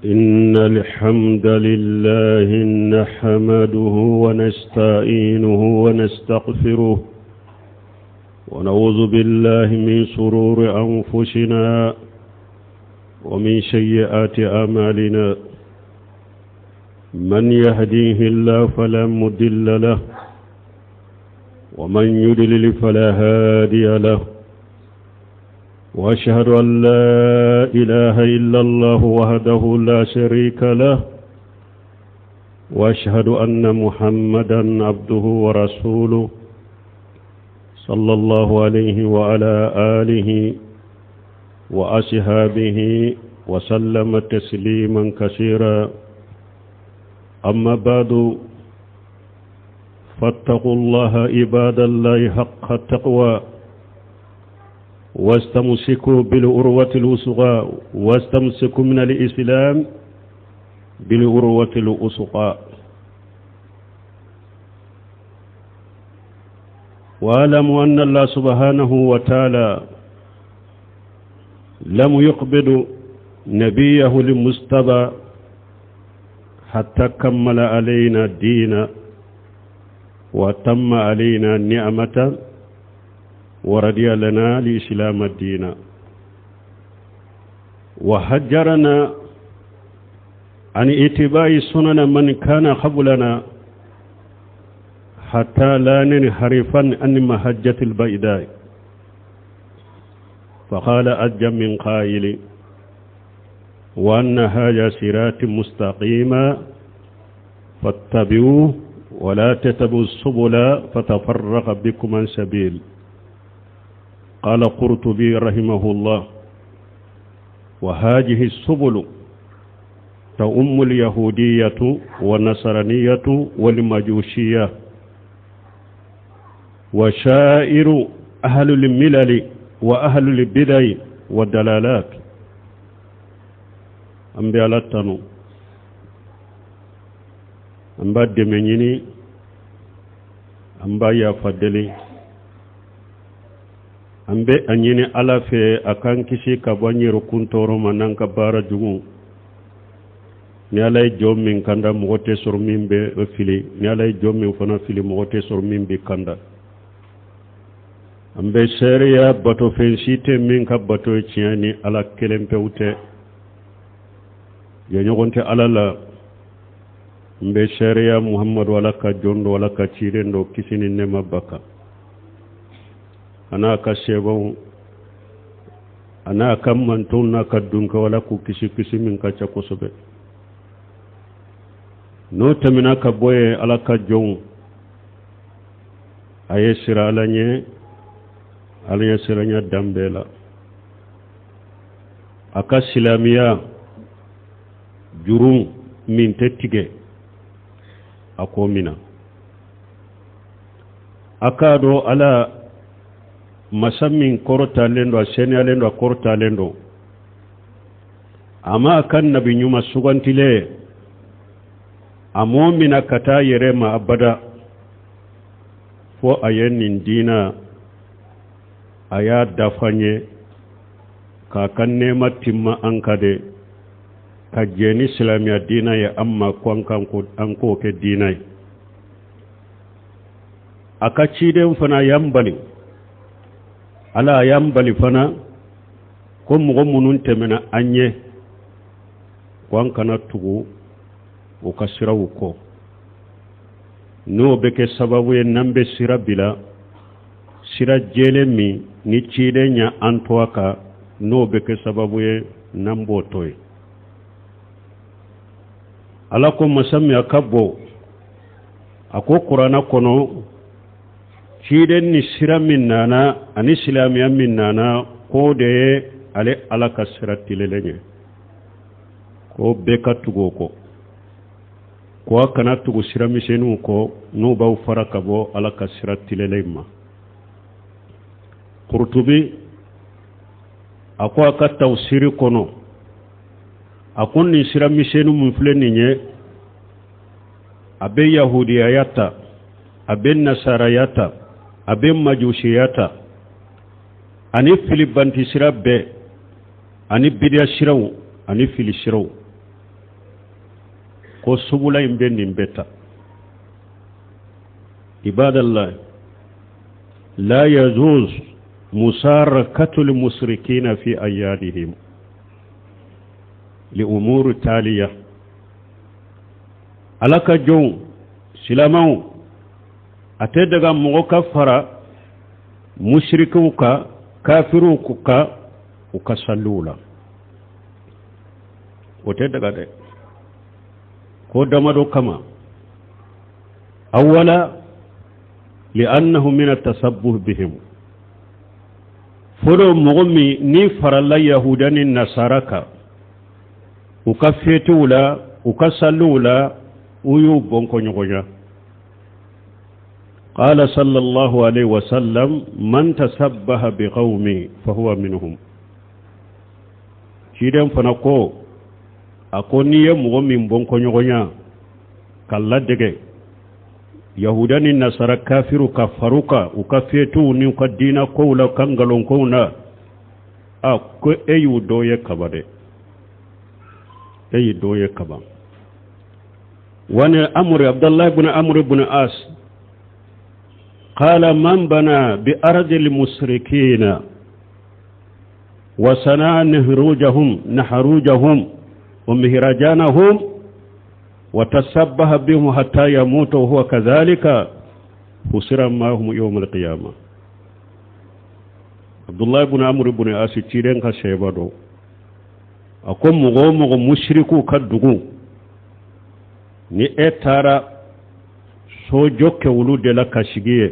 إن الحمد لله نحمده ونستعينه ونستغفره ونعوذ بالله من شرور أنفسنا ومن سيئات أعمالنا من يهديه الله فلا مضل له ومن يضلل فلا هادي له وأشهد أن لا إله إلا الله وحده لا شريك له وأشهد أن محمدا عبده ورسوله صلى الله عليه وعلى آله وأصحابه وسلم تسليما كثيرا أما بعد فاتقوا الله عباد الله حق التقوى واستمسكوا بالعروة الوثقى واستمسكوا من الإسلام بالعروة الوثقى واعلموا أن الله سبحانه وتعالى لم يقبض نبيه المصطفى حتى كمل علينا الدين وتم علينا النعمة ورضي لنا الإسلام الدين وحجرنا عن اتباع سنن من كان قبلنا حتى لا ننحرف عن محجة البيداء فقال أجل من قائل وأن هذا صراط مستقيما فاتبعوه ولا تتبعوا السبل فتفرق بكم عن سبيل قال قرطبي رحمه الله وهذه السبل تؤم اليهودية والنصرانية والمجوسية وشائر أهل الملل وأهل البدع والدلالات أنبياء لاتنو أنباء دمينيني أنباء يفضلي ambe anyini ala fe akan kisi ka banyiru kuntoro manan ka bara jugu ni alay jom min kanda mogote sur min be fili ni alay jom min fana fili mogote sur min be kanda ambe sharia bato fensite min ka bato ciani ala kelempe ute ya nyogonte ala la ambe sharia muhammad wala ka jondo wala ka cirendo kisini ne mabaka ana ka shebon ana kan mantun na kaddunka wala ku kisi min ka ca kusobe no tamina ka boye ala ka jon aye sira alanye siranya dambela aka silamiya jurun min tettige akomina aka do ala masammin korta lendo asenya lendo korta lendo ama kan nabi nyuma sugantile amomina kata yerema abada fo ayenin dina aya dafanye ka kanne matimma ankade ka jeni islamiya dina ya amma kwankan ko anko ke dinai aka ciden fana yambali ala yambali fana ko mugo munun temena anye kwan kana tugu o kasirawu ko no beke sababu ye nambe sira bila sira jele mi ni cide nya antoaka no beke sababu ye nambo toy ala ko masami akabo ako qur'ana kono ciden ni sira min nana ani islamiya min nana ko de ale ala ka sira tilelenye ko beka tugo ko kana tugu sira misenu ko no baw faraka bo ala ka sira tilelema Qurtubi ako aka tawsiri kono akon ni sira misenu mun fleni nye abe yahudiyata abe nasarayata abe majusiyata ani filibanti sira be ani bidia siraw ani fili siraw ko subula imbendi beta ibadallah la yajuz musarakatul musrikina fi ayyadihim li umur taliya alaka jon silamau ate daga mogo kafara mushriku ka kafiru ka ukasallula wote daga de ko damado kama awwala li'annahu min at-tasabbuh bihim fodo mogommi ni faralla yahudani nasaraka ukafetula ukasallula uyu bonko nyogonya qala sallallahu alayhi wa sallam man tasabbaha biqaumi fahuwa minhum kidem fanako akoniye mogommi bonko nyogonya kala dege yahudani nasara kafiru kafaruka ukafetu ni ukadina koula kangalon kouna ko eyu doye kabade eyu doye kaba wani amri abdullah ibn amr ibn as qala man bana bi ardi al musrikina wa sana nahrujahum wa mihrajanahum وتسبح بهم حتى يموت وهو كذلك فسر معهم يوم القيامة عبد الله بن عمرو بن عاص تيرن كشيبادو أكون مغو مشركو كدغو ni etara sojo ke wulude la kashigiye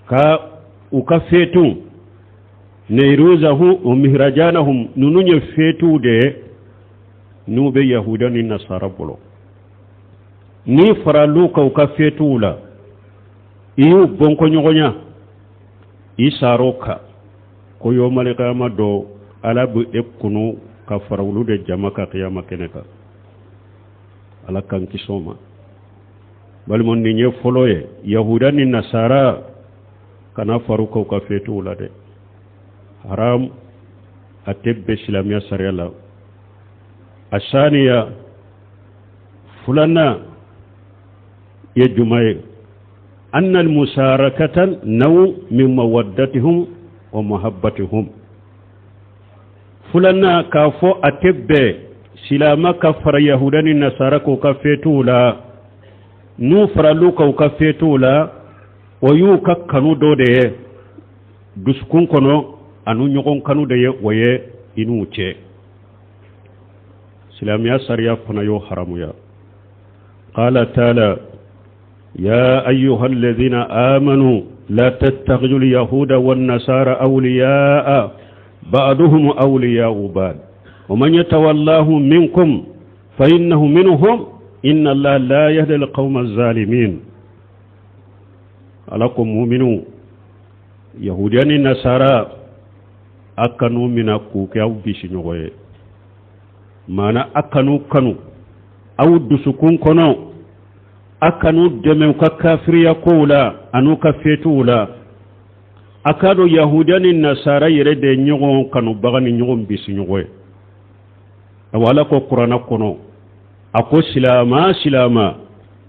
ka ukafetu neiruzahu umihrajanahum nununye fetu de nube yahudani nasara bolo ni faraluka ukafetula iyo bonko nyogonya isaroka ko yomale kama do alabu ekunu ka farawlude jamaka qiyama keneka ala kan kisoma balmon ni nye foloye yahudani nasara kana faruka ukafetula de haram atebbe islamia sariyala الثانية فلنا يجمع أن المشاركة نوع من مودتهم ومحبتهم فلنا كافو أتبه سلاما كفر يهودان النصارى كفتولا نوفر لوك كفتولا ويوكا كانوا دودي دسكون كنو أنو نيغون كانوا دي ويه إنوچه سلاميا سريا فنيو حرميا قال تعالى يا أيها الذين آمنوا لا تتخذوا اليهود والنصارى أولياء بعضهم أولياء بعض ومن يتولاه منكم فإنه منهم إن الله لا يهدي القوم الظالمين ألكم مؤمنون يهوديان النصارى أكنوا من أكوك أو بشنوغي mana akanu kanu au dusukun kono akanu deme ka kafiriya kola anu ka fetula akado yahudani nasara yere de nyogon kanu bagani nyogon bisi nyogoy awala ko qur'ana kono ako silama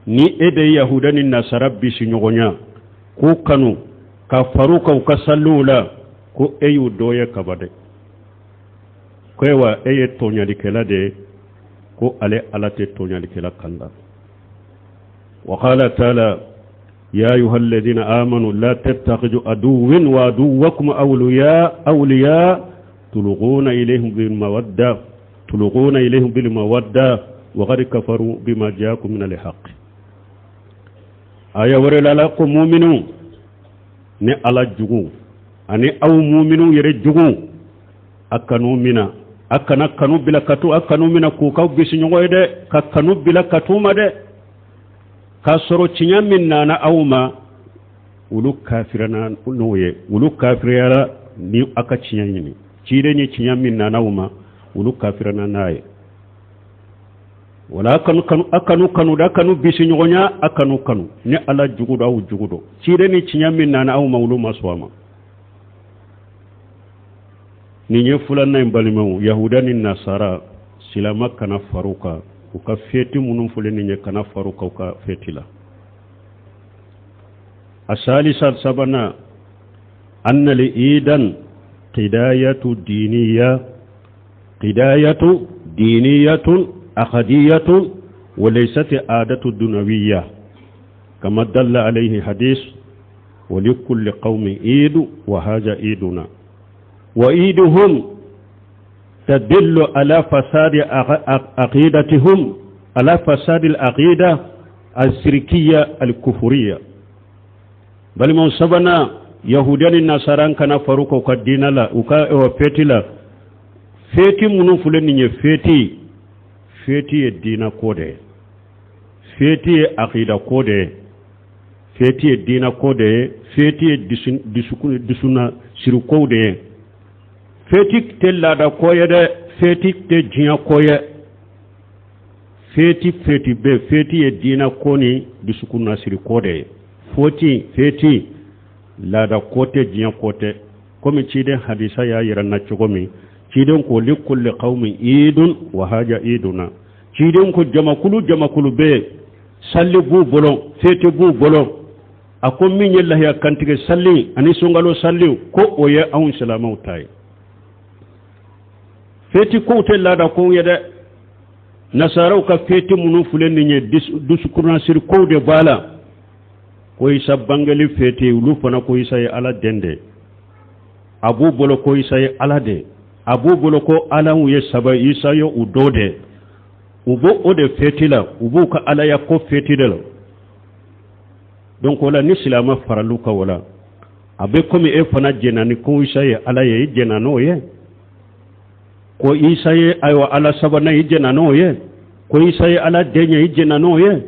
ni ede yahudani nasara bisi nyogonya ko kanu ka faruka ka sallula ko eyu doye kabade kwewa eye tonyadikela de ko ale alate tonyadikela kanda وقال تعالى يا أيها الذين آمنوا لا تتخذوا عدوا وعدوكم أولياء تلقون إليهم بالمودة وقد كفروا بما جاءكم من الحق آية ورلا لكم مؤمنون ni ala jugu ani aw mu'minu yere jugu akanu mina akana kanu bila katu akanu mina ku ka bisi nyoyde ka kanu bila katu made ka soro cinya minna na awma ulu kafirana noye ulu kafirara ni aka cinya ni cire ni cinya minna na awma ulu kafirana naye wala akanu da kanu bisi nyonya akanu ni ala jugudo aw jugudo cire ni cinya minna na awma ulu maswama ni nye fulana imbalimu yahudani nasara silama kana faruka uka feti munun fulani nye kana faruka uka feti la asalisa sabana anna li idan qidayatu diniyatun akhadiyatun wa laysat adatu dunawiyya kama dalla alayhi hadith wa likulli qaumin idu wa haja iduna wa iduhum تدل على فساد عقيدتهم على فساد العقيدة الشركية الكفرية بل من سبنا يهودان النصارى كان فاروق كدين لا وفتي لا فتي منو فلان فتي الدين كوده فتي عقيدة كوده فتي الدين كوده فتي دسونا شركوده fetik te lada koye de fetik te jinya koye feti be feti e dina koni disuku nasiri kode feti lada kote jinya kote komi cide hadisa ya yiranna chogomi ciden ko likulli qaumin idun wa haja iduna ciden ko jamakulu be salli bu bolon feti bu bolon akon min yalla ya kantige salli ani sungalo salli ko oye awun salama tay feti ko te lada ko yede nasaraw ka feti munu fulen ni dusukurna sir ko de bala ko isa bangali feti lu fana ko isa ya ala dende abu bolo ko isa ya ala de abu bolo ko ala ye saba isa yo udode ubo ode feti la ubo ka ala ya ko feti de la donc wala ni silama faralu ka wala abe komi e fana jenani ko isa ya ala ye jenano ye ko isa ye aywa ala sabana yijena no ye ko isa ye ala denya yijena no ye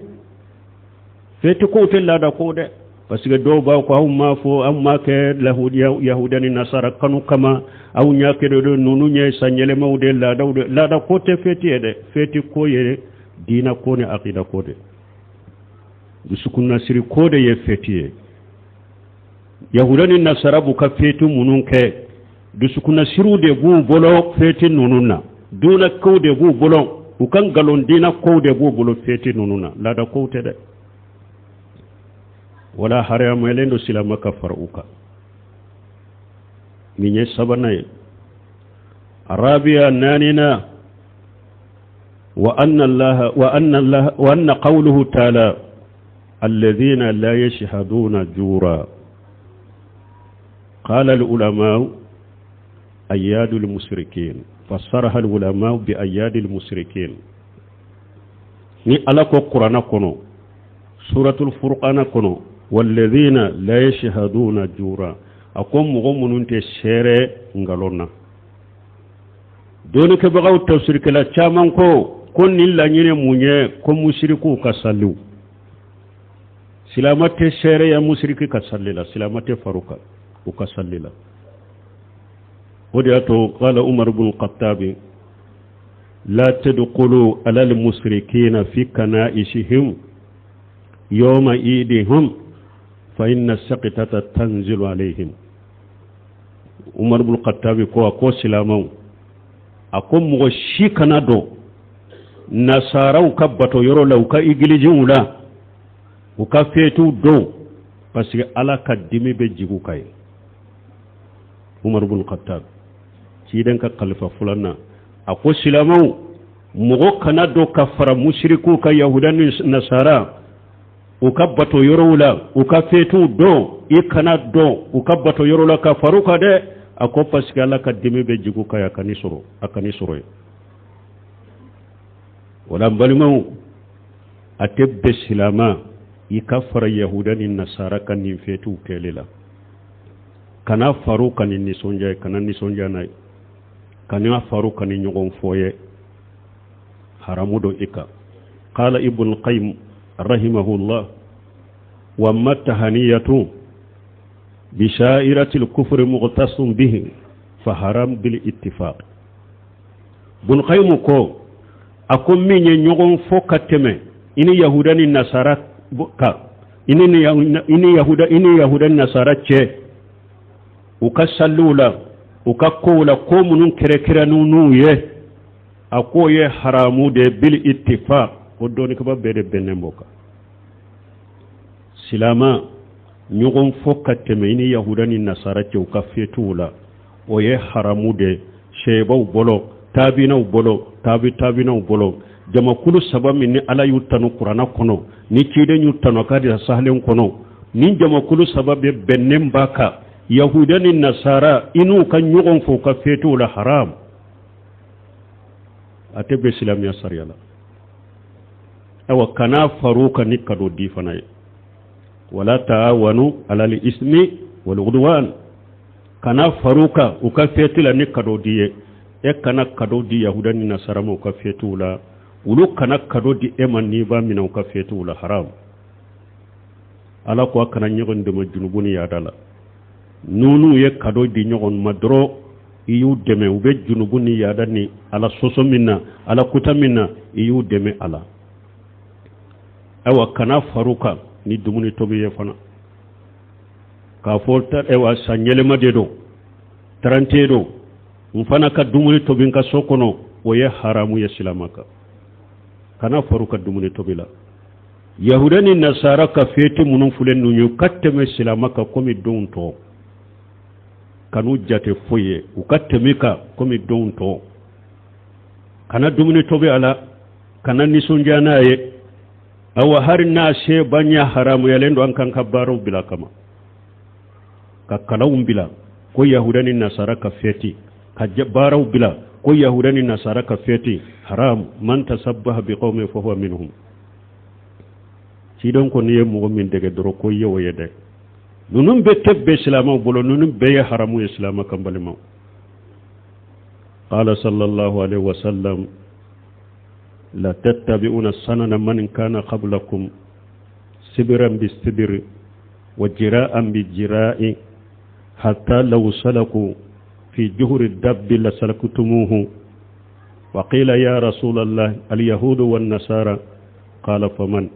feti ko te lada ko de parce que do ba ko amma fo amma ke yahudani nasara kanu kama aw nyake do nunu nye sanyele mawde lada ko te feti de feti ko ye dina ko ne aqida ko de dusukunna siri ko de ye feti yahudani nasara bu ka feti munun ke dusukuna siru de bu bolo feti nununa duna ko de bu bolo ukan galon dina ko de bu bolo feti nununa lada ko te de wala haram elendo silama ka faruka minye sabana arabia nanina wa anna qawluhu ta'ala alladhina la yashhaduna jura qala al ulama أياد المشركين فسرها العلماء بأياد المشركين ni ala ko qur'ana kono suratul furqana kono walladhina la yashhaduna jura akom mo mununte sere ngalonna doni ke bagaw tafsir kala chaman ko kon nilla nyine munye ko mushriku kasallu silamate sere ya mushriki kasallila silamate faruka ukasallila ودياتو قال عمر بن الخطاب لا تدخلوا على المشركين في كنائسهم يوم عيدهم فإن السقطة تنزل عليهم عمر بن الخطاب كو سلامو أكم مغشي كنادو نصارو كبتو يرو لو كإجلجون لا وكفيتو دو بس على كدمي بجيبو كاي عمر بن الخطاب cidan ka khalifa fulana ako silamau mugo kana do kafara mushriku ka yahudan nasara ukabbato yorowla ukafetu do ikana do ukabbato yorola ka faruka de ako paskala ka dimi be jigu ka yakani soro wala balimau atebbe silama ikafara yahudan nasara kan ni fetu kelela kana faruka ni nisonja kana nisonja nai kana faruka ni nyogon foye haramudo ika qala ibn qayyim rahimahullah wa matahaniyatu bi sha'iratil kufri mughtasum bihi fa haram bil ittifaq ibn qayyim ko akom minye nyogon fokateme ini yahudani nasara ka ini yahudan nasara che ukasallula ukakola ko munun kere nunu ye ako ye haramu de bil ittifaq ko doni ko bede benemboka silama ñogon fokkateme ini yahudani nasara cew ka fetula o ye haramu de shebaw bolo tabinaw bolo tabinaw bolo jama kulu saba min ni ala yuttanu qur'ana kono ni cide yuttanu kadi sahlen kono ni jama kulu saba be benem baka yahudani nasara inu kan ñogon fo ka fetula haram ate be silamiya sariyala awa kana faruka ni kado di fanaye wala taawanu ala al-ismi wal udwan kana faruka uka fetila ni kado diye e kana kado di yahudani nasara mo uka fetula ulu kana kado di eman ni ba mina uka fetula haram ala ko kana nyogon de majunubuni yadala nunu ye kado di nyogon madro iyu deme ube junubuni yadani ala soso minna ala kuta minna iyu deme ala awa kana faruka ni dumuni tobi ye fana ka folta ewa sanyele madedo tarantedo mfana ka dumuni tobi ka sokono oye haramu ya silamaka kana faruka dumuni tobi la yahudani nasara ka fete munun fulen nunyu katteme silamaka komi donto kanu jate foye ukatemika komi donto kana dumuni tobi ala kana nisunjana ye awa har na she banya haramu yalendo an kan kabaro bila kama ka kalawum bila ko yahudani nasara ka feti ka jabaro bila ko yahudani nasara ka feti haram man tasabbaha biqawmi fa huwa minhum ci don ko niye mo min dege doro ko yewo yede nunum be tebbe islama bolo nunum be haramu islama kambale ma qala sallallahu alaihi wasallam لا تتبعون السنن من كان قبلكم سبرا بالسبر وجراء بالجراء حتى لو سلكوا في جهر الدب لسلكتموه وقيل يا رسول الله اليهود والنصارى قال فمن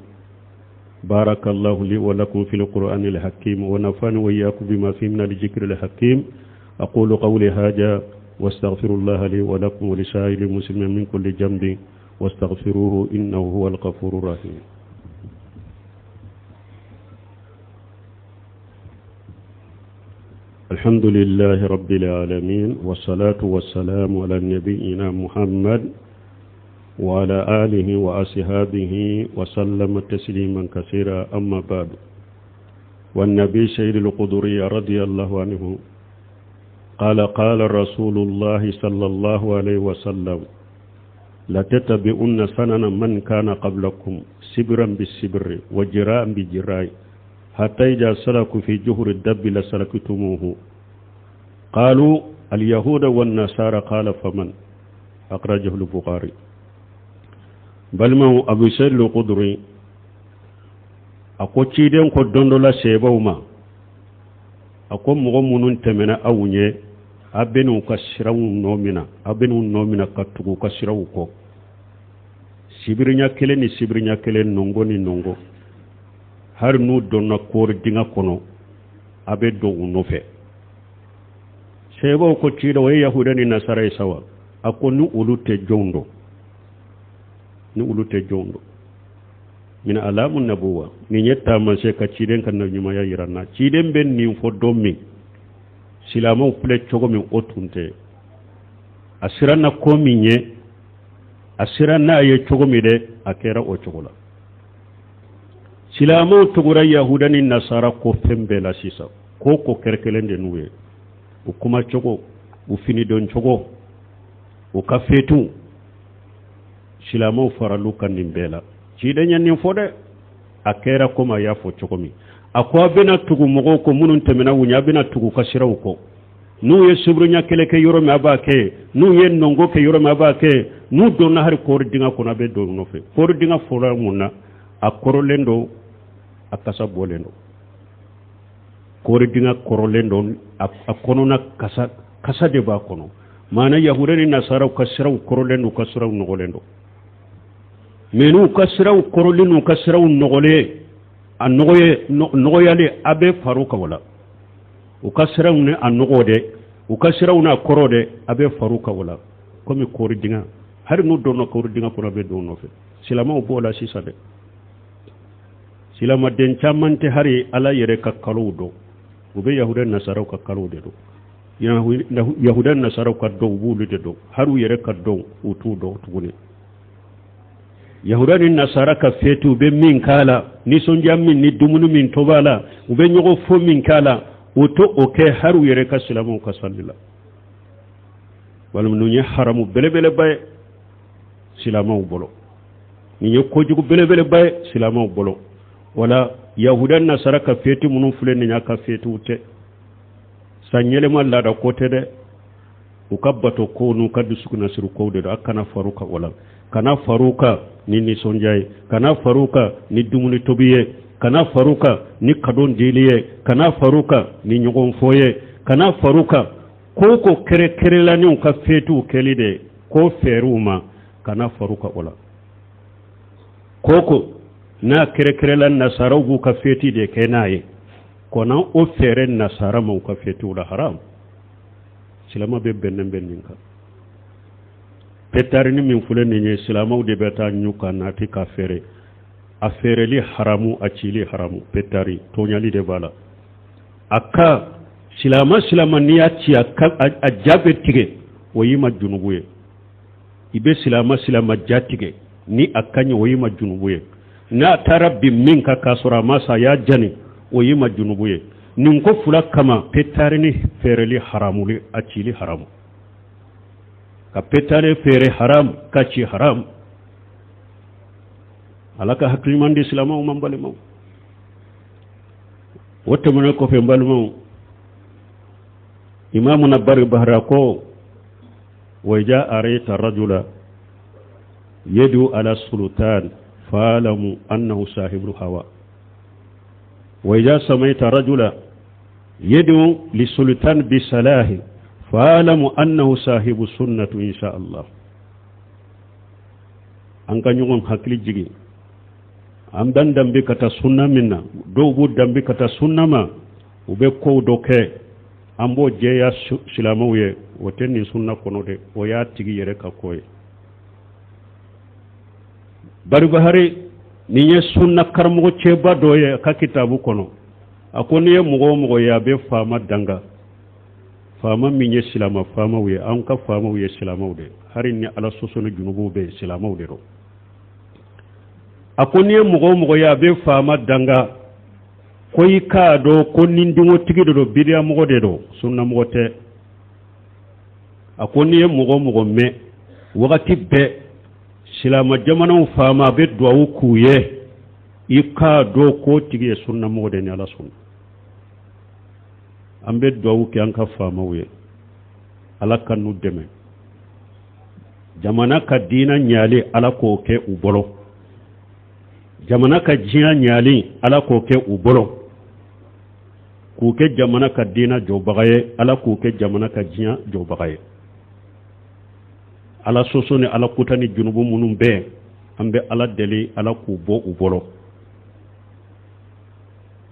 بارك الله لي ولكم في القرآن الحكيم ونفعني وإياكم بما فيه من الذكر الحكيم أقول قولي هذا واستغفر الله لي ولكم ولسائر المسلمين من كل جنب واستغفروه إنه هو الغفور الرحيم الحمد لله رب العالمين والصلاة والسلام على نبينا محمد وعلى آله وأصحابه وسلم تسليما كثيرا أما بعد والنبي سيد القدري رضي الله عنه قال رسول الله صلى الله عليه وسلم لا تتبعون سنن من كان قبلكم سبرا بالسبر وجراء بجراء حتى إذا سلكوا في جهر الدب لسلكتموه قالوا اليهود والنصارى قال فمن أخرجه البخاري بل ما أبو سيد القدري أقول تشيدين قد دندلا سيبوما أقول مغمون تمنا أونيه abenu kasirawu nomina katugu kasirawu ko sibirinya kele nongo ni nongo har nu donna kor dinga kono abe do unofe sebo ko cido way yahudani nasara sawa akonu ulute jondo min alamun nabuwa ni nyetta man se ka ciden kan nyuma ya yirana ciden ben ni fo dommi silama fule cogo min otunte asirana ko minye asirana ye cogo mi de akera o cogo la silama tugura yahudani nasara ko fembe la sisa ko kerkelende nuwe u kuma cogo u fini don cogo u kafetu silama faralu kan nimbela ci de nyanni fode akera kuma ya fo cogo mi akwa bena tugu mogo ko munun temena wunya bena tugu kasiraw ko nu ye subrunya kele ke yoro ma ba ke nu ye nongo ke yoro ma ba ke nu do na har ko dinga ko na be do no fe ko dinga fora munna akorolendo akasa bolendo ko dinga korolendo akono na kasa de ba kono mana yahudani nasara kasiraw korolendo kasiraw nogolendo menu kasiraw korolinu kasiraw nogole nogoyale abe faruka wala ukasirawne anogode ukasirawna korode abe faruka wala komi kori dinga har nu donno ko dinga ko be donno fe silama o bola sisa de silama den chamante hari ala yere kakkalu do ube yahudan nasara kakkalu de do yahudan nasara ka do bulu de do haru yere ka do utu do tugune yahudan nasara ka fetu be min kala ni son jammin ni dumunu min tobala ube nyogo fo min kala uto oke haru yere ka silama ka sallila walum nu nya haramu bele bay silama bolo ni ko jugu bele bay silama bolo wala yahudan nasara ka fetu munun fulen ni nya ka fetu te sanyele malla da kote de ukabbato ko nu kaddu sukuna siru ko de akana faruka wala kana faruka ni sonjay kana faruka ni dumuni tobiye kana faruka ni kadon diliye kana faruka ni nyogon foye kana faruka ko kere la ni ka fetu kelide ko feruma kana faruka wala koko na kere la nasara gu ka feti de kenaye kona o fere nasara mu ka fetu la haram silama be bennen ka petari ni min fule ni silama de beta nyuka nati ka fere a fere li haramu a cili haramu petari to nyali de bala aka silama ni ya ci a jabe tige wayima junubuye ibe silama jatige ni akanya wayima junubuye na tarabbi minka kasura masa ya jani wayima junubuye nin ko fula kama petari ni fere li haramu li a cili haramu ka petare fere haram ka ci haram alaka hakliman di silama o mambale maw wotte mon ko fe mbal maw imamu nabari bahra ko wayja arayta rajula yadu ala sultan fa'lamu annahu sahibul hawa wayja samaita rajula yadu li sultan bi salahi fa'lamu annahu sahibu sunnatu insha Allah an kan yugon hakli jigi am dan dambi kata sunna minna do bu dambi kata sunna ma ube ko doke ambo jeya silamawiye wotenni sunna kono de o ya tigi yere ka koy bari bahari ni ye sunna karmo ce badoye ka kitabu kono akoni ye mugo ya be fama danga fama minye silama fama wiye an ka fama wiye silamawde hari ni ala sosonu junubu be silamawde do akoni mugo ya be fama danga koy ka do ko nindingo tigi do bidiya mugo de do sunna mugo te akoni mugo me wakati be silama jamana fama be do kuye ika do ko tigi sunna mugo de ni ala sunna ambe do ke an ka fama wiye ala kanu deme jamana ka dina nyali ala ko ke ubolo jamana ka jiya nyali ala ko ke ubolo ku ke jamana ka dina jobagaye ala ku ke jamana ka jiya jobagaye ala sosone ala kutani junubu munum be ambe ala deli ala ku bo ubolo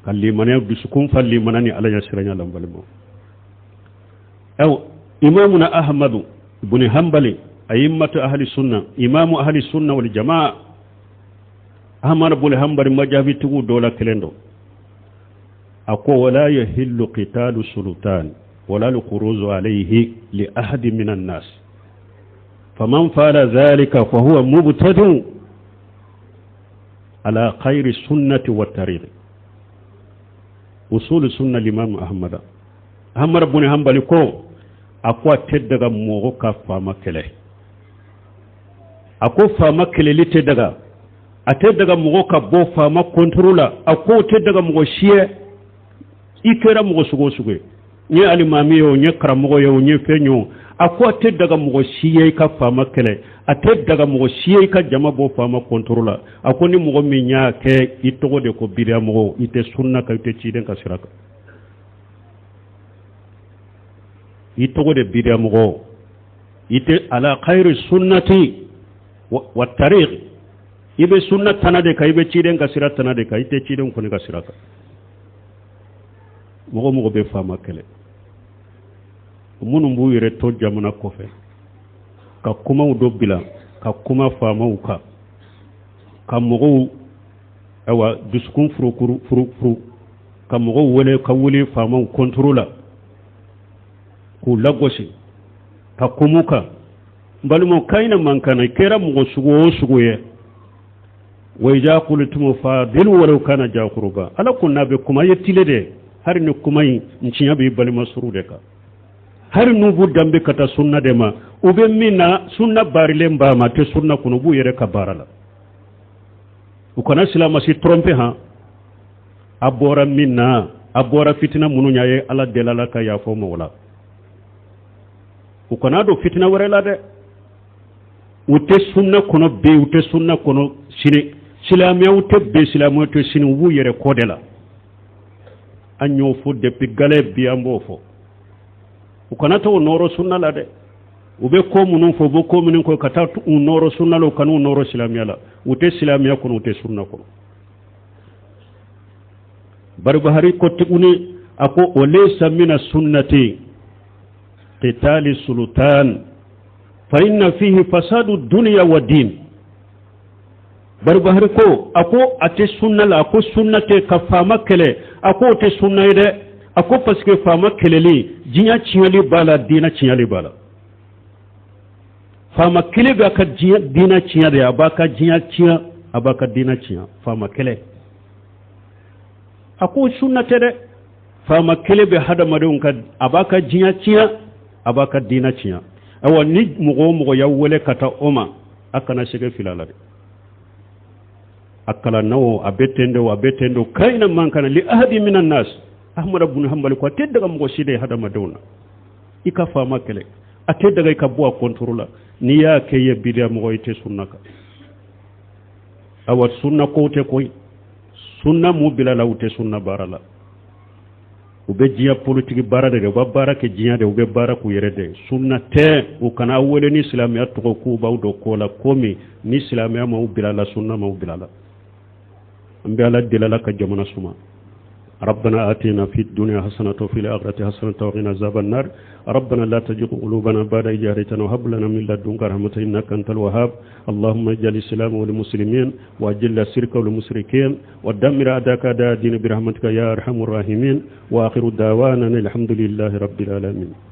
kalli mané bisukun falli manani ala yasiranya lambalimo imamuna ahmadu ibn hanbali a'immatu ahli sunna imamu ahli sunna wal jamaa ahmad ibn hanbali majabi tugu dola kelendo ako wala yahillu qitalu sultan wala al-khuruj alayhi li ahad min an-nas faman fa'ala dhalika fa huwa mubtadi' ala khayri sunnati wat tariq usul sunna l'imam ahmad ibn hanbali ko akwa teddaga mogo ka fama kele ako fama kele li teddaga ateddaga mogo ka bo fama controla ako teddaga mogo shiye ikera mogo sugo ni alimami yo ni karamogo yo ni fenyo ako teddaga mogo shiye ka fama kele ateddaga mogo shiye ka jama bo fama controla ako ni mogo minya ke itogo de ko biria mogo ite sunna ka ite chiden ka siraka itogo de bidia mugo ite ala khairu sunnati wa tariq ibe sunnat tanade ka ibe chiden ka sirat tanade ka ite chiden ko ni ka siraka mugo be fama kele munum bu yire to jamana ko fe ka kuma do bila ka kuma famauka ka mugu awa duskun furu ka mugu wale ka wuli famau kontrola ku lagosi ka kumuka balmo kaina mankana kera mugu sugo ye wai ja kultumu fadil walau kana jakuruba ala kunna be kuma yetile de har ni kuma ncinya be balma suru de ka har nubu dambe kata sunna de ma ube mina sunna barile mbama te sunna kuno bu yere ka barala ukana silama si trompe ha abora minna abora fitina munu nyaye ala delala ka ya fo mawla ukana do fitina warela de ute sunna kuno be ute sunna kuno sini silamiya ute be silamiya to sini wu yere kodela anyo fo depuis gale bi ambo fo ukana to noro sunna la de ube ko munun fo bo ko munun ko kata noro sunna lo kanu noro silamiya la ute silamiya kono ute sunna kono barbahari ko tuguni ako olaysa min as-sunnati qitali sultan fa inna fihi fasadu dunya wa din barbahari ko ako ate sunna la ako sunnate ka fama kele ako te sunna ide ako paske fama keleli jinya chiyali bala dina chiyali bala fama kele ga ka jinya dina chiya de abaka jinya chiya abaka dina chiya fama kele ako sunnate de fama kele be hada madun ka abaka jinya chiya abaka dina chiya awa ni mugo ya wole kata oma akana shige filala de akala nawo abetendo kaina mankana li ahadi minan nas ahmad ibn hanbal ko teddaga mugo shide hada maduna ika fama kele ateddaga ka buwa kontrola ni ya ke ye bidia mugo ite sunnaka awat sunna ko te koy sunna mu bilala ute sunna barala ube jiya politique barade de babara ke jiya de ube bara ku yerede sunna te o kana wole ni islamiya to ko bawdo ko la komi ni islamiya ma bilala sunna ma bilala ambe ala dilala ka jamana suma ربنا آتنا في الدنيا حسنة وفي الآخرة حسنة وقنا عذاب النار ربنا لا تزغ قلوبنا بعد إذ هديتنا وهب لنا من لدنك رحمة إنك أنت الوهاب اللهم اجعل الإسلام والمسلمين وأجل الشرك والمشركين ودمر أعداءك أعداء الدين برحمتك يا أرحم الراحمين وآخر دعوانا الحمد لله رب العالمين